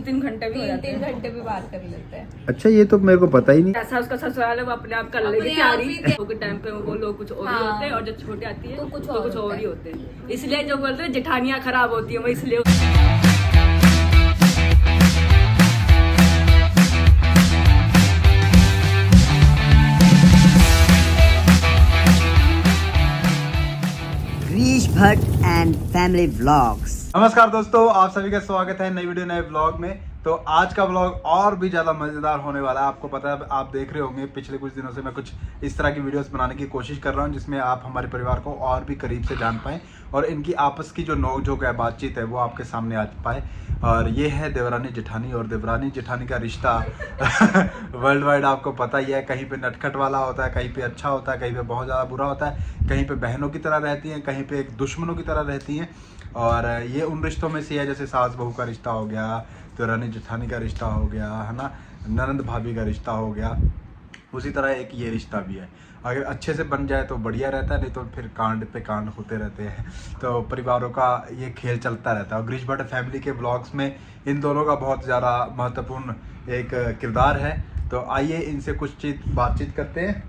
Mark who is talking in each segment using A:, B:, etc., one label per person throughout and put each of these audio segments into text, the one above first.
A: 3 घंटे भी
B: 3 घंटे भी बात कर लेते हैं।
C: अच्छा, ये तो मेरे को पता ही नहीं।
A: ऐसा उसका ससुराल है, वो अपने आप कर लेगी तैयारी के टाइम पे। वो लोग कुछ और ही होते हैं और जब छोटे आती है
B: तो कुछ
A: और ही होते हैं। इसलिए जो बोलते हैं जेठानियाँ खराब होती है, वो इसलिए।
D: Girish Bhatt and family vlogs.
C: नमस्कार दोस्तों, आप सभी का स्वागत है नई वीडियो नए व्लॉग में। तो आज का व्लॉग और भी ज़्यादा मज़ेदार होने वाला है। आपको पता है, आप देख रहे होंगे पिछले कुछ दिनों से मैं कुछ इस तरह की वीडियोस बनाने की कोशिश कर रहा हूं जिसमें आप हमारे परिवार को और भी करीब से जान पाएँ और इनकी आपस की जो नोक-झोंक है, बातचीत है, वो आपके सामने आ पाए। और ये है देवरानी जेठानी, और देवरानी जेठानी का रिश्ता वर्ल्ड वाइड आपको पता ही है। कहीं पे नटखट वाला होता है, कहीं पे अच्छा होता है, कहीं पे बहुत ज़्यादा बुरा होता है, कहीं पे बहनों की तरह रहती हैं, कहीं पे एक दुश्मनों की तरह रहती हैं। और ये उन रिश्तों में से है जैसे सास बहू का रिश्ता हो गया, देवरानी जेठानी का रिश्ता हो गया, है ना, ननंद भाभी का रिश्ता हो गया। उसी तरह एक ये रिश्ता भी है। अगर अच्छे से बन जाए तो बढ़िया रहता है, नहीं तो फिर कांड पे कांड होते रहते हैं। तो परिवारों का ये खेल चलता रहता है। और ग्रीश भट्ट फैमिली के ब्लॉग्स में इन दोनों का बहुत ज़्यादा महत्वपूर्ण एक किरदार है। तो आइए इनसे कुछ बातचीत करते हैं।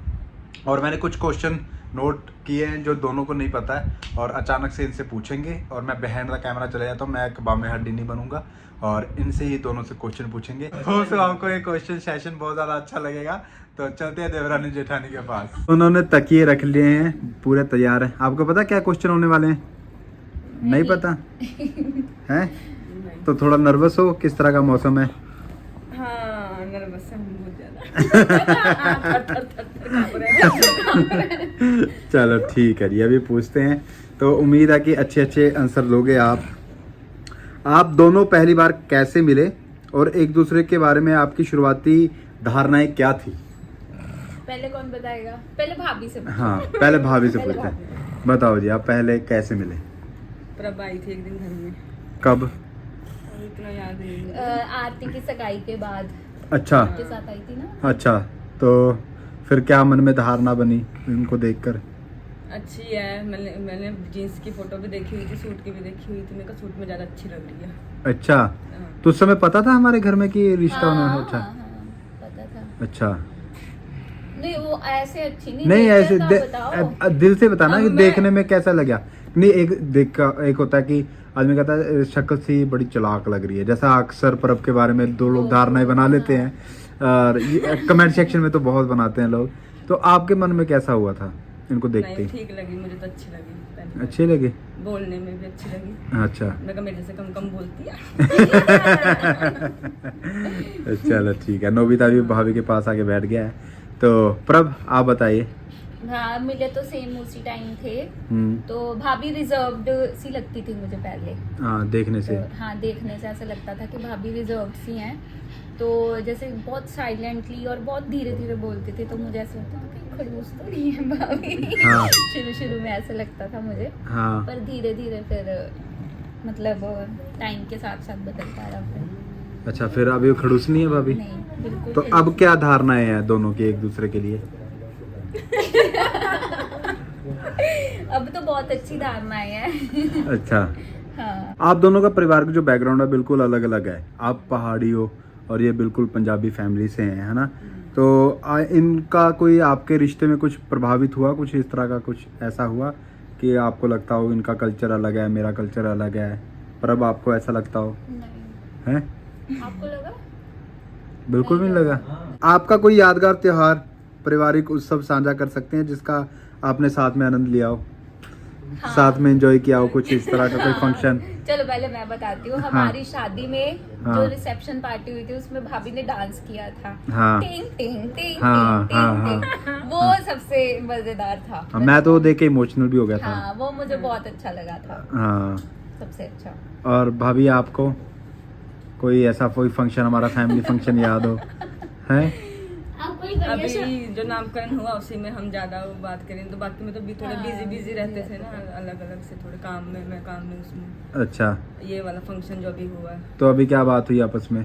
C: और मैंने कुछ क्वेश्चन नोट किए हैं जो दोनों को नहीं पता है, और अचानक से इनसे पूछेंगे। और मैं बिहाइंड द कैमरा चले जाता हूँ, मैं कबाब में हड्डी नहीं बनूंगा, और इनसे ही दोनों से क्वेश्चन पूछेंगे। तो आपको ये क्वेश्चन सेशन बहुत ज़्यादा अच्छा लगेगा। तो चलते हैं देवरानी जेठानी के पास। उन्होंने तकिए रख लिए हैं, पूरे तैयार हैं। आपको पता क्या क्वेश्चन होने वाले हैं? नहीं पता है? तो थोड़ा नर्वस हो? किस तरह का मौसम है?
A: हाँ, नर्वस है बहुत ज्यादा।
C: चलो ठीक है जी, अभी पूछते हैं। तो उम्मीद है कि अच्छे अच्छे आंसर दोगे आप। आप दोनों पहली बार कैसे मिले और एक दूसरे के बारे में आपकी शुरुआती धारणाएं क्या थी?
B: पहले कौन बताएगा? पहले भाभी से।
C: हाँ, पहले भाभी से पूछते हैं। बताओ जी, आप पहले कैसे मिले?
A: प्रभ आई थी एक दिन घर में।
C: कब?
A: इतना याद नहीं।
B: आरती की सगाई के बाद।
C: अच्छा,
B: आपके साथ आई थी ना?
C: अच्छा। तो फिर क्या मन में धारणा बनी इनको देखकर?
A: अच्छी है। मैंने जीन्स की फोटो भी देखी हुई थी, सूट की भी देखी हुई थी। मेरे को सूट में ज्यादा अच्छी लग रही है।
C: अच्छा,
A: हाँ।
C: तो उस समय पता था हमारे घर में कि रिश्ता होना है?
B: हाँ,
C: अच्छा
B: पता था।
C: अच्छा।
B: नहीं, वो ऐसे अच्छी नहीं
C: ऐसे
B: बताओ।
C: दिल से बताना कि
A: मैं-
C: देखने में कैसा लगा। नहीं, एक होता है कि आदमी कहता है शक्ल से बड़ी चालाक लग रही है, जैसा अक्सर परब के बारे में दो लोग धारणाएं बना लेते हैं, और कमेंट सेक्शन में तो बहुत बनाते हैं लोग। तो आपके मन में कैसा हुआ था इनको देखते
A: नहीं,
C: ही?
A: ठीक लगी मुझे तो, अच्छी लगी। पहले
C: अच्छे लगे?
A: बोलने में भी अच्छी लगी।
C: अच्छा।
A: मैं कहा मेरे से कम बोलती है।
C: चलो ठीक है। नोबिता भी भाभी के पास आके बैठ गया है। तो प्रभ, आप बताइए।
B: हाँ, मिले तो सेम उसी टाइम थे।
C: हम्म।
B: तो भाभी रिजर्व्ड सी लगती थी मुझे पहले।
C: हाँ, देखने से।
B: तो हाँ, देखने से ऐसा लगता था कि भाभी रिजर्व्ड सी हैं। तो जैसे बहुत साइलेंटली और बहुत धीरे धीरे बोलते थे, तो मुझे ऐसा लगता था कि खड़ूस तो नहीं है भाभी।
C: हाँ।
B: शुरू में ऐसा लगता था मुझे।
C: हाँ।
B: पर धीरे धीरे फिर मतलब टाइम के साथ साथ बदलता रहा फिर।
C: अच्छा, फिर अभी वो खड़ूस नहीं है भाभी?
B: नहीं, बिल्कुल
C: तो अब क्या धारणाएं हैं दोनों की एक दूसरे के लिए?
B: अब तो बहुत अच्छी धारणाएं हैं।
C: अच्छा।
B: हाँ।
C: आप दोनों का परिवार का जो बैकग्राउंड है बिल्कुल अलग अलग है। आप पहाड़ी हो और ये बिल्कुल पंजाबी फैमिली से हैं, है ना? तो इनका कोई आपके रिश्ते में कुछ प्रभावित हुआ? कुछ इस तरह का कुछ ऐसा हुआ कि आपको लगता हो इनका कल्चर अलग है, मेरा कल्चर अलग है? पर अब आपको ऐसा लगता हो?
B: नहीं।
C: है?
B: आपको लगा?
C: बिल्कुल भी नहीं लगा। आपका कोई यादगार त्योहार, पारिवारिक उत्सव साझा कर सकते हैं जिसका आपने साथ में आनंद लिया हो?
B: हाँ।
C: साथ में एंजॉय किया हो कुछ इस तरह का कोई फंक्शन?
B: चलो पहले मैं बताती हूँ। हमारी शादी में जो रिसेप्शन पार्टी हुई थी उसमें भाभी ने डांस किया था।
C: हाँ।
B: टिंग टिंग टिंग
C: हाँ,
B: टिंग
C: हाँ,
B: टिंग। वो सबसे मजेदार था।
C: मैं तो देख के इमोशनल भी हो गया था।
B: हाँ, वो मुझे बहुत अच्छा लगा था।
C: हाँ।
B: सबसे अच्छा।
C: और भाभी, आपको कोई ऐसा कोई फंक्शन, हमारा फैमिली फंक्शन याद हो? है?
A: अभी जो नामकरण हुआ उसी में हम ज्यादा बात करें, तो बाकी में तो भी थोड़े बिजी रहते थे ना, अलग अलग से थोड़े काम में, मैं काम में उसमें।
C: अच्छा।
A: ये वाला फंक्शन जो भी हुआ है,
C: तो अभी क्या बात हुई आपस में?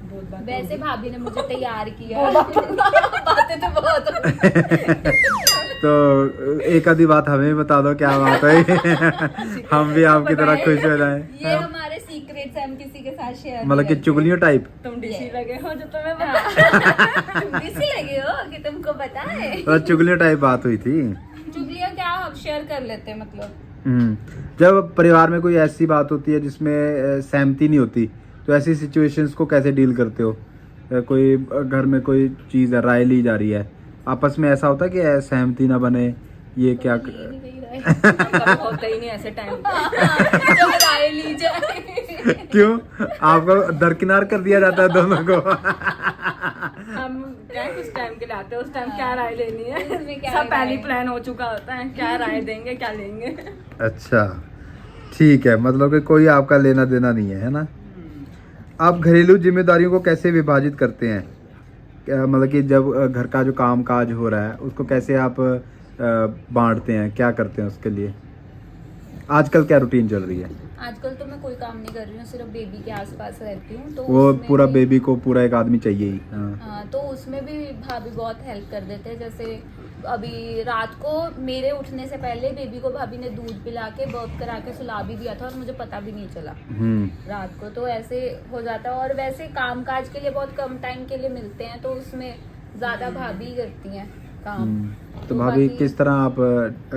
A: बहुत बात
B: वैसे भाभी ने मुझे तैयार किया। बातें तो बहुत
C: तो एक आधी बात हमें भी बता दो, क्या बात है हम भी आपकी तरह खुश हो जाएं।
B: ये हमारे सीक्रेट्स हम किसी के साथ शेयर
C: मतलब कि चुगलियों टाइप।
A: तुम डिशी लगे हो जो तुम्हें बता।
B: इसी लगे हो कि तुमको पता है।
C: तो चुगलियों टाइप बात हुई थी।
B: चुगलियाँ क्या आप शेयर कर लेते हैं मतलब।
C: जब परिवार में कोई ऐसी बात होती है जिसमें सहमति नहीं होती, तो ऐसी सिचुएशंस को कैसे डील करते हो? कोई घर में कोई चीज़ है, राय ली जा रही है, आपस में ऐसा होता है कि सहमति ना बने, ये क्या
A: कभी होता ही नहीं ऐसे टाइम
B: जब राय ली जाए।
C: क्यों आपको दरकिनार कर दिया जाता है दोनों को?
A: हम क्या कुछ टाइम के लिए आते हैं, उस टाइम क्या राय लेनी
B: इसमें
A: है
B: क्या
A: सब पहले
B: राय?
A: प्लान हो चुका होता है, क्या राय देंगे क्या लेंगे।
C: अच्छा ठीक है, मतलब कि कोई आपका लेना देना नहीं है ना? आप घरेलू जिम्मेदारियों को कैसे विभाजित करते हैं? मतलब कि जब घर का जो काम काज हो रहा है उसको कैसे आप बांटते हैं, क्या करते हैं उसके लिए? आजकल क्या रूटीन चल रही है?
B: आजकल तो मैं कोई काम नहीं कर रही हूँ, सिर्फ बेबी के आसपास रहती हूँ। तो
C: वो
B: उसमें
C: पूरा
B: भी-
C: बेबी को पूरा एक आदमी चाहिए ही। हाँ।
B: हाँ, तो उसमें भी भाभी बहुत हेल्प कर देते हैं। जैसे अभी रात को मेरे उठने से पहले बेबी को भाभी ने दूध पिला के बर्प करा के सुला भी दिया था और मुझे पता भी नहीं चला रात को। तो ऐसे हो जाता है। और वैसे काम काज के लिए बहुत कम टाइम के लिए मिलते हैं, तो उसमें ज्यादा भाभी ही करती हैं काम।
C: तो भाभी
B: बाकी-
C: किस तरह आप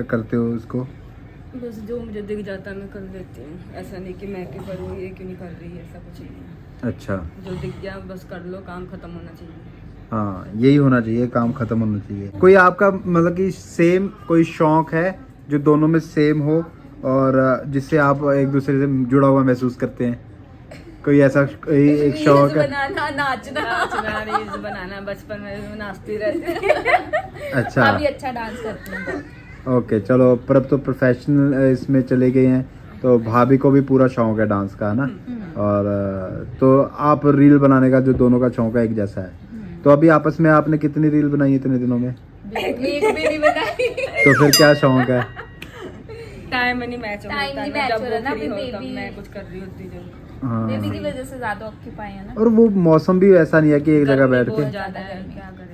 C: करते हो उसको?
A: बस जो मुझे दिख जाता है मैं कर देती हूँ, ऐसा नहीं कि मैं क्यों करूँ ये क्यों नहीं कर रही, ऐसा कुछ नहीं।
C: अच्छा।
A: जो दिख गया बस कर लो, काम खत्म होना चाहिए।
C: हाँ यही होना चाहिए, काम खत्म होना चाहिए। कोई आपका मतलब कि सेम कोई शौक है जो दोनों में सेम हो और जिससे आप एक दूसरे से जुड़ा हुआ महसूस करते हैं? कोई ऐसा कोई एक शौक है?
B: बनाना, नाचना।
A: नाचना, रील्स बनाना, बचपन में नाचती रहती।
C: अच्छा
B: भाभी अच्छा डांस करती हैं बहुत।
C: ओके चलो, पर अब तो प्रोफेशनल इसमें चले गए हैं, तो भाभी को भी पूरा शौक है डांस का, है ना? और तो आप रील बनाने का जो दोनों का शौक है एक जैसा है। तो अभी आपस में आपने कितनी रील बनाई इतने दिनों में?
B: एक भी नहीं बनाई।
C: तो फिर क्या शौक है?
A: टाइम नहीं मैच
B: Time नहीं
A: होता है,
B: match
A: जब
B: हो रहा
A: वो
B: ना,
A: फ्री
B: अभी
A: हो तब
B: baby-
A: मैं कुछ कर रही होती जो।
C: हाँ।
B: बेबी की वजह से ज्यादा ऑक्यूपाई है ना।
C: और वो मौसम भी वैसा नहीं है कि एक जगह
A: गर्मी
C: बैठ
A: बहुत
C: के।
A: ज्यादा है, क्या करेगा।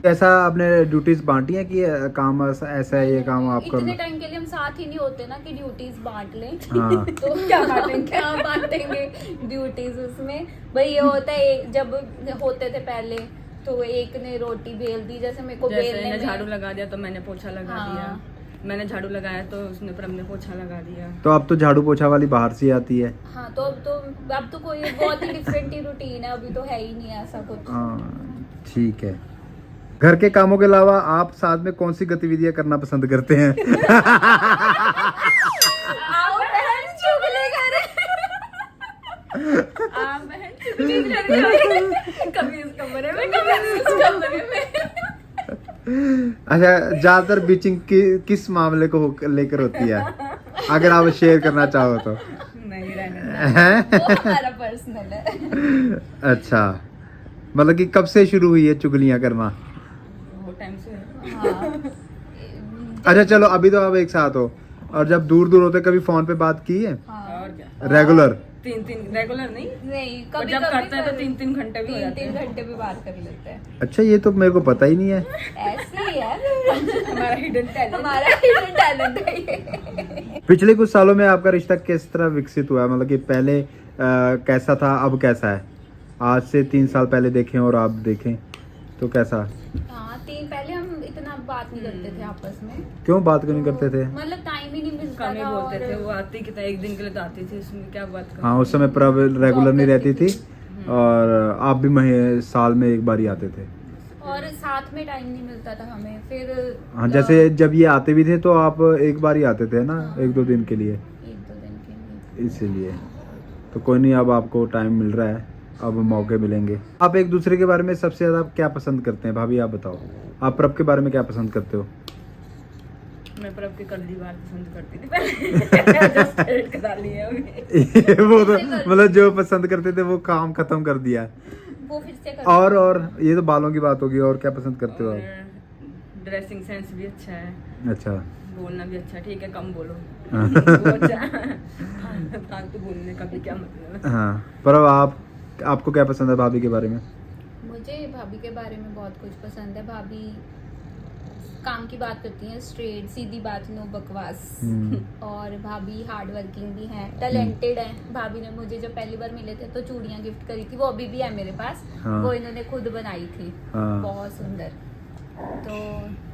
C: ऐसा आपने ड्यूटीज बांटी है कि काम ऐसा है, ये काम आप करो?
B: इतने टाइम के लिए हम साथ ही नहीं होते ना कि ड्यूटीज बांट लें।
C: हाँ।
B: तो क्या बांटेंगे ड्यूटीज उसमें। भाई ये होता है जब होते थे पहले तो एक ने रोटी बेल दी, जैसे मेरे को
A: जैसे
B: बेलने
A: मैंने
B: में
A: झाड़ू लगा दिया तो मैंने पोछा लगा
B: हाँ।
A: दिया, मैंने झाड़ू लगाया तो उसने पर हमने पोछा लगा दिया।
C: तो अब तो झाड़ू पोछा वाली बाहर से आती है।
B: हाँ, तो अब तो कोई बहुत ही डिफरेंट ही रूटीन है, अभी तो है ही नहीं ऐसा कुछ।
C: हाँ ठीक है। घर के कामों के अलावा आप साथ में कौन सी गतिविधियां करना पसंद करते हैं?
B: आओ बहन चुगली करे।
A: बहन चुगली कर रही हो। कभी इस कमरे में कभी उस कमरे में।
C: अच्छा, ज्यादातर बीचिंग किस मामले को लेकर होती है, अगर आप शेयर करना चाहो तो?
A: नहीं रहने
C: हैं?
B: वो हमारा पर्सनल है।
C: अच्छा, मतलब कि कब से शुरू हुई है चुगलियां करना?
A: बहुत टाइम से।
B: हाँ।
C: अच्छा चलो, अभी तो आप एक साथ हो, और जब दूर दूर होते कभी फोन पे बात की है?
B: हाँ।
A: और क्या,
C: रेगुलर?
A: तीन रेगुलर नहीं,
B: नहीं,
A: और
B: कभी
A: जब
B: कभी
A: करते हैं तो 3 घंटे भी हो जाते
B: 3
A: हैं।
B: घंटे भी बात कर लेते हैं।
C: अच्छा, ये तो मेरे को पता ही नहीं है।
B: ऐसे ही है
A: हमारा हिडन टैलेंट।
B: हमारा hidden talent है ये।
C: पिछले कुछ सालों में आपका रिश्ता किस तरह विकसित हुआ है? मतलब कि पहले कैसा था, अब कैसा है? आज से 3 साल पहले देखें और आप देखें तो कैसा?
B: हाँ, पहले हम इतना बात नहीं करते थे आपस में।
C: क्यों बात क्यों नहीं करते थे?
B: मतलब टाइम ही नहीं मिलता
A: कम ही
B: था।
A: बोलते थे,
B: और
A: वो आती कितना एक दिन के लिए तो आती थी, उसमें क्या बात कर।
C: हाँ, उस समय पर रेगुलर नहीं रहती थी, और आप भी साल में एक बार ही आते थे।
B: और साथ में टाइम नहीं मिलता था हमें। फिर
C: हाँ, जैसे जब ये आते भी थे तो आप एक बार ही आते थे ना,
B: हाँ।
C: 1-2 दिन के लिए,
B: 1-2 दिन के लिए।
C: इसीलिए। तो कोई नहीं, अब आपको टाइम मिल रहा है, अब मौके मिलेंगे। आप एक दूसरे के बारे में सबसे ज्यादा क्या पसंद करते हैं? भाभी आप बताओ, आप प्रभ के बारे में क्या पसंद करते हो?
A: मैं प्रभ की करली बात पसंद करती थी पहले। Just edit करा ली है अभी।
C: वो तो मतलब जो पसंद करते थे वो काम खत्म कर दिया।
B: वो फिर से
C: और ये तो बालों की बात होगी, और क्या पसंद करते हो आप?
A: ड्रेसिंग सेंस भी अच्छा है,
C: अच्छा।
A: बोलना भी अच्छा, ठीक है कम बोलो।
C: हाँ।
A: वो अच्छा फालतू बोलने का भी क्या मतलब है।
C: हाँ, पर अब आपको क्या पसंद है भाभी के बारे में?
B: मुझे भाभी के बारे में बहुत कुछ पसंद है। भाभी काम की बात करती हैं, स्ट्रेट सीधी बात, नो बकवास। और भाभी हार्ड वर्किंग भी हैं, टैलेंटेड हैं। भाभी ने मुझे जब पहली बार मिले थे तो चूड़ियां गिफ्ट करी थी, वो अभी भी है मेरे पास।
C: हाँ।
B: वो इन्होंने खुद बनाई थी,
C: हाँ।
B: बहुत सुंदर। तो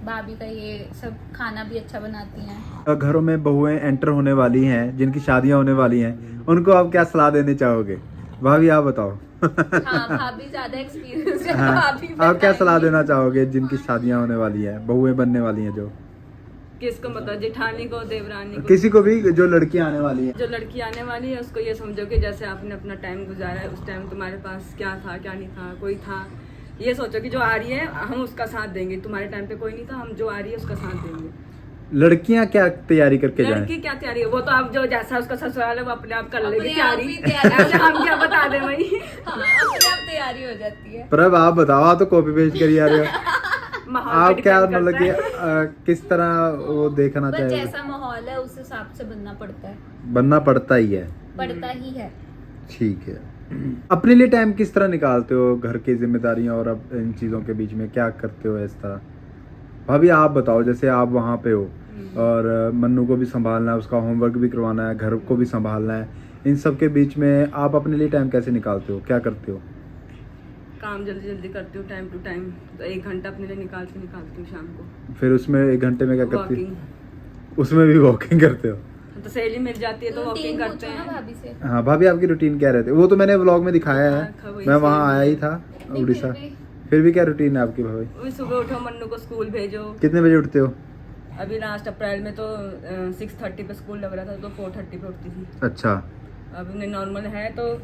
B: भाभी का ये सब खाना भी अच्छा बनाती हैं।
C: घरों में बहुएं एंटर होने वाली हैं, जिनकी शादियां होने वाली हैं, उनको आप क्या सलाह देने चाहोगे? भाभी आप बताओ।
B: हाँ, भाभी ज्यादा एक्सपीरियंस है।
C: हाँ,
B: भाभी
C: आप क्या सलाह
B: बताएंगी।
C: देना चाहोगे जिनकी शादियां होने वाली हैं, बहुएं बनने वाली हैं, जो
A: किसको मतलब जेठानी को, देवरानी को,
C: किसी को भी, जो लड़की आने वाली है?
A: जो लड़की आने वाली है उसको ये समझो कि जैसे आपने अपना टाइम गुजारा है, उस टाइम तुम्हारे पास क्या था क्या नहीं था, कोई था, ये सोचो कि जो आ रही है हम उसका साथ देंगे। तुम्हारे टाइम पे कोई नहीं था, हम जो आ रही है उसका साथ देंगे।
C: लड़कियां क्या तैयारी करके जाएं?
A: लड़की क्या तैयारी है, वो तो आप जो जैसा उसका ससुराल है वो अपने आप कर लेगी
B: अपने आप
A: तैयारी।
B: ही तैयारी।
A: ऐसे हम क्या बता दें भाई।
B: हाँ, अपने आप तैयारी हो जाती है।
C: प्रभ आप बताओ, आप तो कॉपी पेस्ट करी आ रहे हो।
A: माहौल पे
C: आप क्या
A: depend
C: मतलब कि
A: करता है।
C: किस तरह वो देखना
B: बस
C: चाहिए?
B: जैसा माहौल है उस हिसाब से बनना पड़ता है,
C: बनना पड़ता ही है।
B: पड़ता ही है।
C: ठीक है। अपने लिए टाइम किस तरह निकालते हो? घर की जिम्मेदारियां और अब इन चीजों के बीच में क्या करते हो इस तरह? भाभी आप बताओ, जैसे आप वहाँ पे हो और मन्नू को भी संभालना है, उसका होमवर्क भी करवाना है, घर को भी संभालना है, इन सब के बीच में आप अपने लिए टाइम कैसे निकालते हो, क्या करते हो?
A: काम जल्दी जल्दी करती हूँ, टाइम टू टाइम। तो 1 घंटा अपने लिए निकालती हूँ शाम को।
C: फिर उसमें 1 घंटे में क्या करती हो?
A: वॉकिंग।
C: उसमें भी वॉकिंग करते हो?
A: तो सहेली मिल जाती है तो वॉकिंग
B: रूटीन
A: करते
B: पूछो ना
A: हैं।
B: भाभी से।
C: हाँ भाभी, आपकी रूटीन क्या रहती है? वो तो मैंने व्लॉग में दिखाया है,
A: वही
C: मैं वहाँ
A: सही
C: आया ही था
B: नहीं,
C: उड़ीसा।
B: फिर भी
C: फिर भी क्या रूटीन है आपकी भाभी?
A: वही सुबह उठो, मन्नू को स्कूल भेजो।
C: कितने बजे उठते हो?
A: अभी लास्ट अप्रैल में तो 6:30 पे स्कूल लग रहा था तो 4:30 पे उठती थी।
C: अच्छा।
A: अब उन्हें नॉर्मल है तो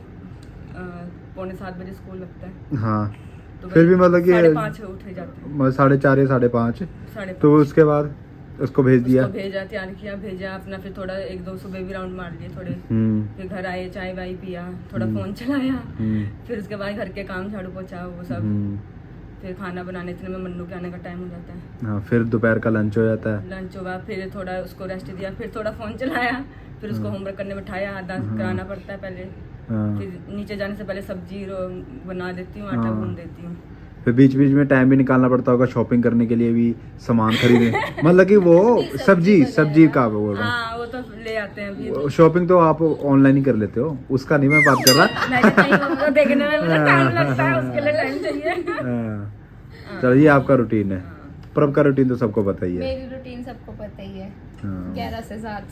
A: 6:45 बजे स्कूल लगता है।
C: हाँ,
A: तो
C: फिर भी मतलब कि
A: 5:30 उठे जाते हैं।
C: 4:30 या 5:30।
A: 5:30
C: तो उसके बाद उसको भेज दिया।
A: उसको भेजा, तैयार किया, भेजा अपना, फिर थोड़ा 1-2 सुबह भी राउंड मार लिए थोड़े।
C: हम्म।
A: फिर घर आए, चाय वाय पिया, थोड़ा फोन चलाया।
C: हम्म।
A: फिर उसके बाद घर के काम, झाड़ू पोछा, वो सब।
C: हम्म।
A: फिर खाना बनाने इतने में मन्नू के आने का टाइम हो जाता है।
C: हाँ, फिर दोपहर का लंच हो जाता है।
A: लंच होगा, फिर थोड़ा उसको रेस्ट दिया, फिर थोड़ा फोन चलाया, फिर उसको होमवर्क करने बैठाया, आधा कराना पड़ता है पहले।
C: हाँ।
A: फिर नीचे जाने से पहले सब्जी बना देती हूँ, आटा
C: हाँ।
A: गूंद देती हूँ।
C: फिर बीच बीच में टाइम भी निकालना पड़ता होगा शॉपिंग करने के लिए भी, सामान खरीदने मतलब कि वो सब्जी का बोल रहा
A: हाँ, वो तो ले आते हैं अभी।
C: हूँ। शॉपिंग तो आप ऑनलाइन ही कर लेते हो, उसका नहीं मैं बात कर रहा।
A: मैं कहती हूँ, वो देखने में टाइम लगता है, उसके लिए टाइम चाहिए।
C: हाँ। चलो, ये आपका रूटीन है। प्रभ का रूटीन तो सबको पता ही है।
B: मेरी रूटीन सबको पता ही है।
C: हाँ।
B: 11 से 7।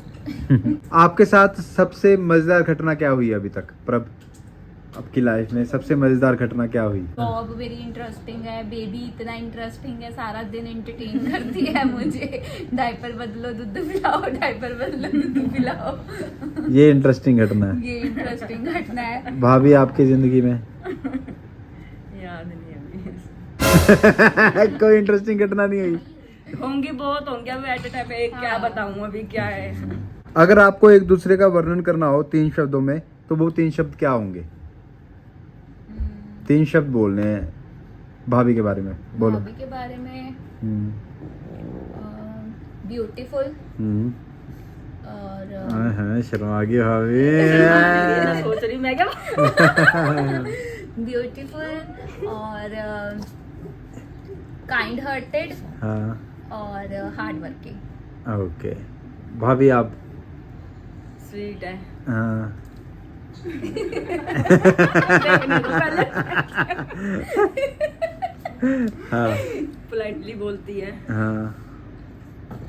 C: आपके साथ सबसे मजेदार घटना क्या हुई अभी तक प्रभ? आपकी लाइफ में सबसे मजेदार घटना क्या हुई?
B: जॉब मेरी इंटरेस्टिंग है, बेबी इतना इंटरेस्टिंग है, सारा दिन एंटरटेन करती है मुझे। डायपर बदलो, दूध पिलाओ, डायपर बदलो, दूध पिलाओ।
C: ये इंटरेस्टिंग घटना है।
B: ये इंटरेस्टिंग घटना है।
C: भाभी आपकी जिंदगी में
A: याद नहीं अभी।
C: कोई इंटरेस्टिंग घटना नहीं हुई?
A: होंगी, बहुत होंगी। अब एट टाइम पे क्या
B: हाँ।
A: बताऊँ अभी क्या है।
C: अगर आपको एक दूसरे का वर्णन करना हो 3 शब्दों में, तो वो 3 शब्द क्या होंगे? 3 शब्द बोलने हैं भाभी के बारे में, बोलो।
B: भाभी के बारे में
C: हम्म।
B: ब्यूटीफुल
C: हम्म।
B: और
C: हाँ, शर्मा गई भाभी।
A: मैं सोच रही मैं क्या
B: ब्यूटीफुल और काइंड हार्टेड
C: हाँ,
B: और हार्ड वर्किंग।
C: ओके। भाभी आप?
A: स्वीट है।
C: हाँ।
A: देखने तो पहले
C: हाँ।
A: पोलाइटली बोलती है
C: हाँ।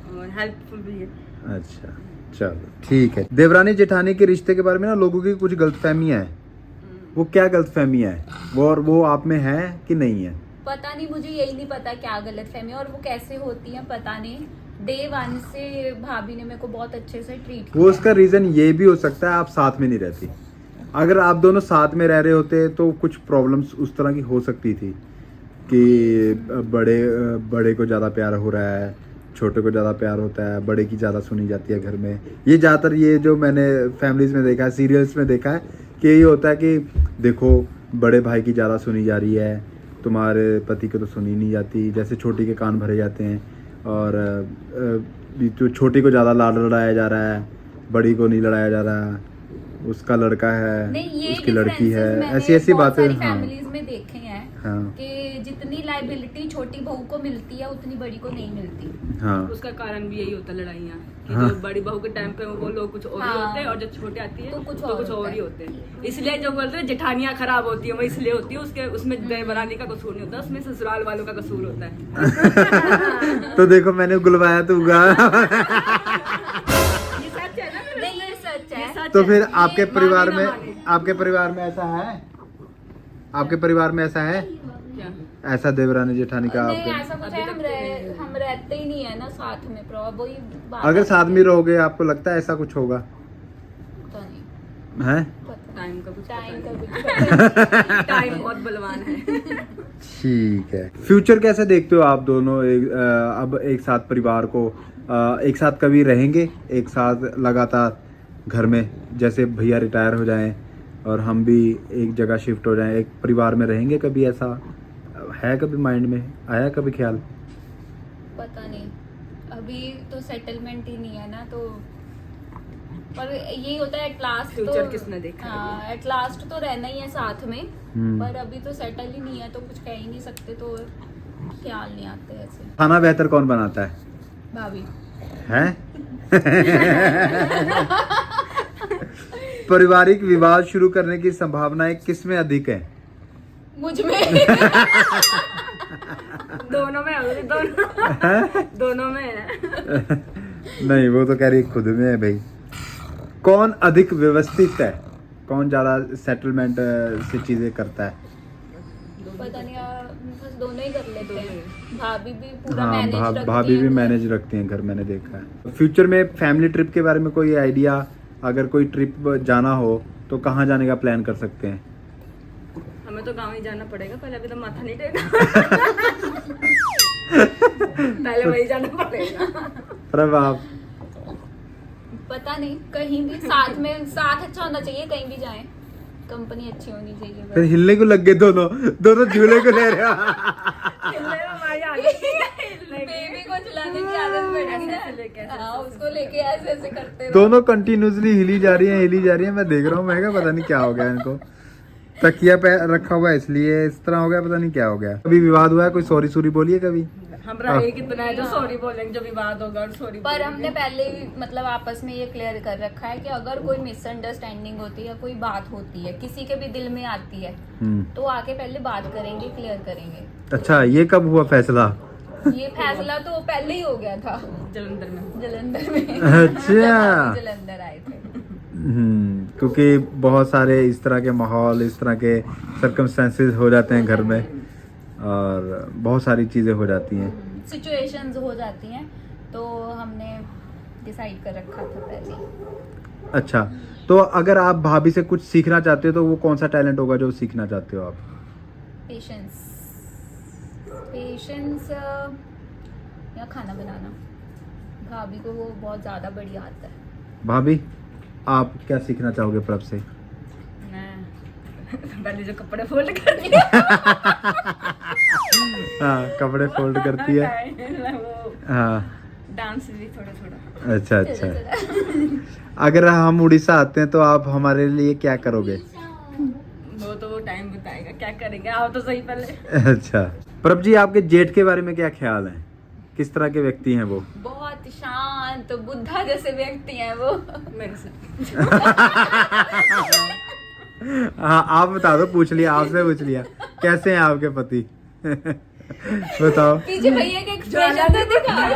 A: और हेल्पफुल भी है।
C: अच्छा, चलो ठीक है। देवरानी जेठानी के रिश्ते के बारे में ना लोगों की कुछ गलतफहमियां हैं। वो क्या गलतफहमियां हैं वो आप में है कि नहीं है?
B: पता नहीं, मुझे यही नहीं पता क्या गलतफहमी और वो कैसे होती है, पता नहीं। डे 1 से भाभी ने मेरे को बहुत अच्छे से ट्रीट किया।
C: वो उसका रीजन ये भी हो सकता है आप साथ में नहीं रहती। अगर आप दोनों साथ में रह रहे होते तो कुछ प्रॉब्लम्स उस तरह की हो सकती थी कि बड़े को ज़्यादा प्यार हो रहा है, छोटे को ज़्यादा प्यार होता है, बड़े की ज़्यादा सुनी जाती है घर में। ये ज़्यादातर ये जो मैंने फैमिलीज में देखा है, सीरियल्स में देखा है कि यही होता है कि देखो बड़े भाई की ज़्यादा सुनी जा रही है, तुम्हारे पति को तो सुनी नहीं जाती, जैसे छोटी के कान भरे जाते हैं। और तो छोटी को ज़्यादा लाड लड़ाया जा रहा है, बड़ी को नहीं लड़ाया जा रहा है। उसका लड़का है,
B: नहीं, ये
C: उसकी लड़की है,
B: differences मैंने
C: ऐसी ऐसी
B: बहुत
C: बातें।
B: सारी
C: हाँ
B: फैमिलीज में देखे हैं
C: हाँ
B: कि जितनी लाइबिलिटी छोटी बहू को मिलती है उतनी बड़ी को नहीं मिलती।
C: हाँ
A: उसका कारण भी यही होता है लड़ाइयाँ कि
C: हाँ।
A: जो बड़ी बहू के टाइम पे वो लोग कुछ और ही
B: हाँ।
A: होते हैं और जब छोटे आती है
B: तो कुछ
A: तो कुछ
B: और
A: और ही होते हैं। इसलिए जो बोलते हैं जेठानियाँ खराब होती है वो इसलिए होती है, उसके उसमें देवरानी का कसूर नहीं होता, उसमें ससुराल वालों का कसूर होता है।
C: तो देखो मैंने गुलवाया तो उगा।
A: ये सच है ना फिर?
B: नहीं, ये सच है।
A: ये सच
C: तो
A: है।
C: फिर आपके
A: ये
C: परिवार
A: माने
C: में
A: ना माने।
C: आपके परिवार में ऐसा है? आपके परिवार में ऐसा है?
A: क्या?
C: ऐसा देवरानी जेठानी का
B: नहीं,
C: आपके?
B: ऐसा कुछ
A: अभी
B: है,
A: तक तो नहीं।
B: हम रहते ही नहीं है ना साथ में, प्रॉब्लम वही बात
C: अगर
B: आती
C: साथ
B: है।
C: में रहोगे आपको लगता है ऐसा कुछ होगा?
B: पता नहीं,
C: हैं?
B: पता
A: टाइम का कुछ
B: टाइम का
A: नहीं।
B: कुछ पता नहीं।
A: टाइम बहुत बलवान है।
C: ठीक है। फ्यूचर कैसे देखते हो आप दोनों? अब एक साथ परिवार को एक साथ कभी रहेंगे एक साथ लगातार घर में, जैसे भैया रिटायर हो जाएं और हम भी एक जगह शिफ्ट हो जाएं, एक परिवार में रहेंगे कभी? ऐसा है कभी माइंड में आया कभी ख्याल?
B: पता नहीं, अभी तो सेटलमेंट ही नहीं है ना, तो पर यही होता है एट लास्ट तो।
A: फ्यूचर किसने देखा है?
B: हाँ, एट लास्ट तो रहना ही है साथ में,
C: हम्म।
B: पर अभी तो सेटल ही नहीं है तो कुछ कह ही नहीं सकते, तो ख्याल नहीं आते ऐसे।
C: खाना बेहतर कौन बनाता है?
B: भाभी।
C: हैं? पारिवारिक विवाद शुरू करने की संभावनाएं किस में अधिक है?
B: मुझ में।
A: दोनों में है, दोनों में है।
C: नहीं, वो तो कह रही खुद में है भाई। कौन अधिक व्यवस्थित है? कौन ज्यादा सेटलमेंट से चीजें करता है?
B: पता नहीं यार, बस दोनों ही कर लेते हैं। भाभी भी पूरा
C: हाँ,
B: मैनेज रखती
C: भाभी भी
B: हैं।
C: मैनेज रखती हैं घर, मैंने देखा है। फ्यूचर में फैमिली ट्रिप के बारे में कोई आइडिया? अगर कोई ट्रिप जाना हो तो कहाँ जाने का प्लान कर सकते हैं?
A: हमें तो गाँव ही जाना पड़ेगा पहले, अभी तो माथा नहीं टेका। पहले वही जाना पड़ेगा।
C: अरे बाप।
B: पता नहीं, कहीं भी साथ में, साथ अच्छा होना चाहिए, कहीं भी जाएं, कंपनी अच्छी होनी चाहिए
C: फिर
B: बस।
C: हिलने को लग गए दोनों, दोनों झूले को ले रहे हो।
B: बेबी को चलाने की आदत पड़ी है ना, हाँ, उसको लेके ऐसे ऐसे करते रहो।
C: दोनों कंटिन्यूसली हिली जा रही हैं। मैं देख रहा हूँ, मैं क्या पता नहीं क्या हो गया इनको। तकिया पे रखा हुआ है इसलिए इस तरह हो गया, पता नहीं क्या हो गया। कभी विवाद हुआ है? कोई सॉरी सूरी बोलिए कभी?
A: हमरा एक इतना है जो सॉरी बोलेंगे, जो विवाद होगा और सॉरी
B: पर हमने पहले ही मतलब आपस में ये क्लियर कर रखा है कि अगर कोई मिसअंडरस्टैंडिंग होती है या कोई बात होती है, किसी के भी दिल में आती है, तो आके पहले बात करेंगे, क्लियर करेंगे।
C: अच्छा, ये कब हुआ फैसला?
B: ये फैसला तो पहले ही हो गया था,
A: जलंधर में।
B: जलंधर में।
C: अच्छा।
B: जलंधर आए थे।
C: क्योंकि बहुत सारे इस तरह के माहौल, इस तरह के सर्कमस्टेंसेस हो जाते हैं घर में और बहुत सारी चीज़ें हो जाती हैं,
B: सिचुएशंस हो जाती हैं, तो हमने डिसाइड कर रखा था पहले ही।
C: अच्छा, तो अगर आप भाभी से कुछ सीखना चाहते हो तो वो कौन सा टैलेंट होगा जो सीखना चाहते हो आप?
B: पेशेंस या खाना बनाना। भाभी को वो बहुत ज़्यादा बढ़िया आता है।
C: भाभी, आप क्या सीखना चाहोगे प्रभ से?
A: मैं पहले जो कपड़े फोल्ड करती है।
C: हाँ, कपड़े फोल्ड करती है।
A: वो
C: हाँ,
A: डांस भी थोड़ा थोड़ा।
C: अच्छा अच्छा। अगर हम उड़ीसा आते हैं तो आप हमारे लिए क्या करोगे?
A: वो तो वो टाइम बताएगा क्या करेंगे, आओ तो सही पहले।
C: अच्छा, प्रभ जी, आपके जेठ के बारे में क्या ख्याल है? किस तरह के व्यक्ति हैं वो?
B: बहुत शांत बुद्धा जैसे व्यक्ति हैं वो।
A: मेरे से
C: हाँ, आप बता दो, पूछ लिया, आपसे पूछ लिया। कैसे हैं आपके पति? बताओ।
B: पीछे भैया के एक्सप्रेशन तो दिखाओ।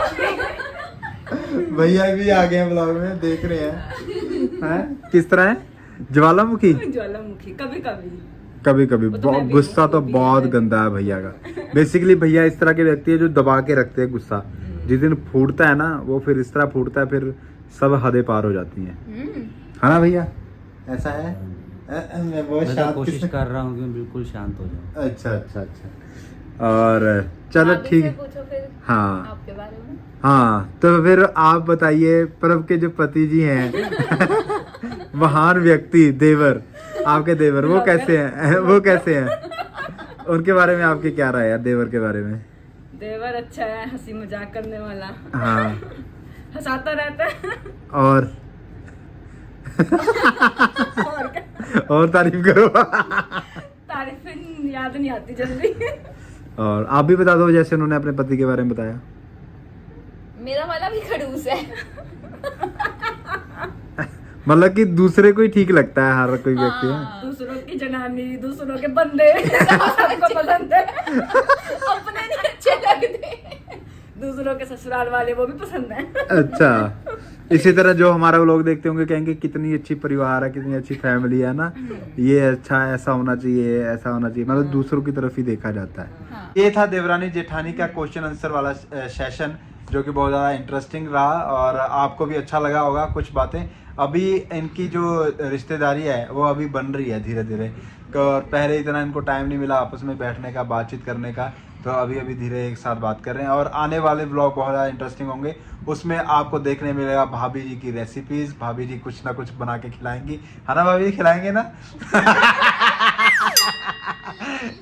C: भैया भी आ गए हैं ब्लॉग में, देख रहे हैं। किस तरह है? ज्वालामुखी?
A: ज्वालामुखी कभी कभी।
C: कभी कभी
A: वो तो मैं भी
C: गुस्सा
A: हूँ,
C: तो
A: वो भी
C: बहुत
A: है।
C: गंदा है भैया का। बेसिकली भैया इस तरह के व्यक्ति है जो दबा के रखते हैं गुस्सा। जिस दिन फूटता है ना, वो फिर इस तरह फूटता है, फिर सब हदें पार हो जाती हैं। है ना भैया? ऐसा है? मैं बहुत
E: मैं तो
C: शांत
E: कोशिश कर रहा हूँ कि मैं बिल्कुल शांत हो जाऊँ।
C: अच्छा अच्छा अच्छा। और चलो
B: भाभी
C: ठीक
B: से
C: है।
B: पूछो फिर
C: हाँ
B: आपके बारे में।
C: हाँ, तो फिर आप बताइए, प्रभ के जो पति जी हैं महान व्यक्ति, देवर, आपके देवर, वो कैसे हैं? वो कैसे हैं? उनके बारे में आपकी क्या राय है देवर के बारे में?
A: देवर अच्छा है, हंसी मजाक करने वाला,
C: हाँ,
A: हंसाता रहता है।
C: और और तारीफ करो।
A: तारीफें याद नहीं आती जल्दी।
C: और आप भी बता दो जैसे उन्होंने अपने पति के बारे में बताया।
B: मेरा वाला भी खड़ूस है।
C: मतलब कि दूसरे को ही ठीक लगता है हर कोई व्यक्ति है।
B: हाँ।
A: दूसरों की जनानी, दूसरों के बंदे सबको पसंद है।
B: अपने नहीं अच्छे लगते।
A: दूसरों के ससुराल वाले वो भी पसंद है।
C: अच्छा, इसी तरह जो हमारा लोग देखते होंगे कहेंगे कितनी अच्छी परिवार है, कितनी अच्छी फैमिली है ना, ये अच्छा है, ऐसा होना चाहिए, ऐसा होना चाहिए, मतलब दूसरों की तरफ ही देखा जाता है।
B: हाँ।
C: ये था देवरानी जेठानी का क्वेश्चन आंसर वाला सेशन, जो कि बहुत ज़्यादा इंटरेस्टिंग रहा और आपको भी अच्छा लगा होगा कुछ बातें। अभी इनकी जो रिश्तेदारी है वो अभी बन रही है धीरे धीरे, और पहले इतना इनको टाइम नहीं मिला आपस में बैठने का, बातचीत करने का, तो अभी अभी धीरे एक साथ बात कर रहे हैं। और आने वाले ब्लॉग बहुत ज़्यादा इंटरेस्टिंग होंगे, उसमें आपको देखने मिलेगा भाभी जी की रेसिपीज। भाभी जी कुछ ना कुछ बना के खिलाएंगी, है ना भाभी जी, खिलाएंगे ना?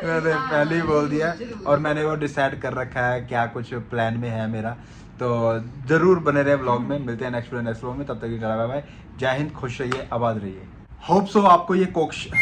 C: मैंने पहले ही बोल दिया और मैंने वो डिसाइड कर रखा है क्या कुछ प्लान में है मेरा, तो जरूर बने रहे ब्लॉग में। मिलते हैं नेक्स्ट व्लॉग में, तब तक बाय बाय। जय हिंद, खुश रहिए, आबाद रहिए। होप सो आपको ये क्वेश्चन